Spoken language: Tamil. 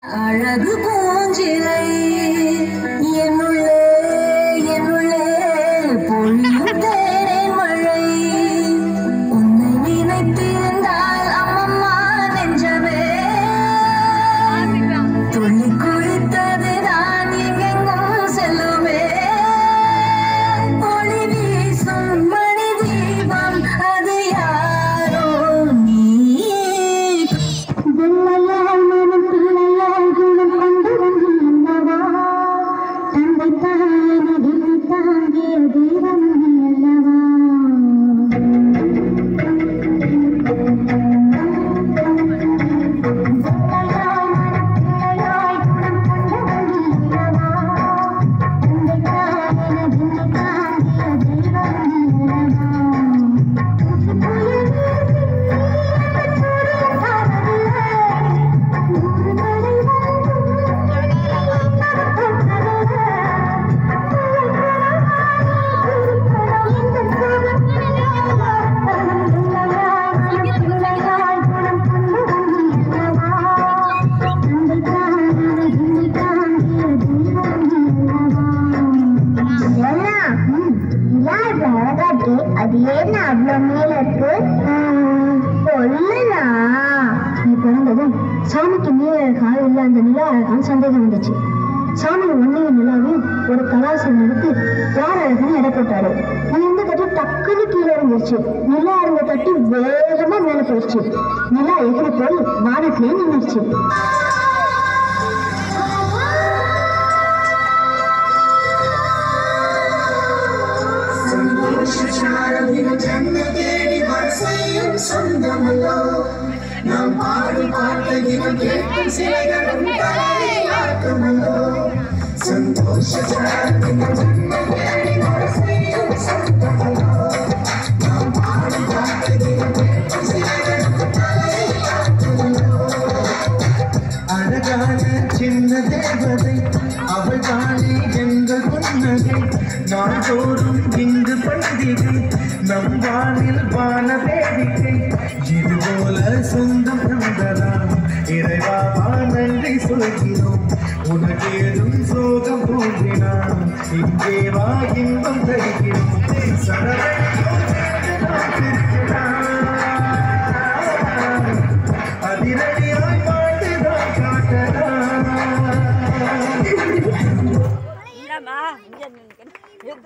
அழகு பூஞ்சிலை என்னுள்ளே என்னுள்ளே பொழியும் தேனை மழை உன்னை நினைத்திருந்தால் அம்மம்மா நெஞ்சமே துள்ளி குளித்தது நான் எங்கெங்கும் செல்லுமே ஒளி வீசும் மணி தீபம் அது யாரோ நீ அது ஏன்னா அவ்வளவு மேல இருக்கு சொல்லலா நீ பிறந்ததும் சாமிக்கு மேல அழகா இல்ல அந்த நிலா அழகான்னு சந்தேகம் வந்துச்சு. சாமி ஒன்னையும் நிலாவையும் ஒரு கலாசம் எடுத்து யார் அழகான்னு எடை போட்டாரு. இந்த தட்டி டக்குன்னு கீழே இறங்கிருச்சு. நிலா இருந்த தட்டி வேகமா மேல போயிடுச்சு. நிலா எகிரி போய் வானத்திலே நின்றுச்சு. சொந்தமல்லோ நாம் பாடும் பாட்டதினம் கேட்கும் சிலைகளும் தலையாக்குமல்லோ சந்தோஷ சொந்தமல்லோ நாம் பாடும் பாட்டதினம் கேட்கும் சிலைகளும் தலையாக்குமல்லோ அழகான சின்ன தேவதை அவள் தானே எங்கள் புன்னகை நாள்தோறும் இங்கு பண்டிகை நம் வானில் வான வேடிக்கை இதுபோல சொந்தம் தந்தலாம் இறைவா நன்றி சொல்கிறோம் உனக்கே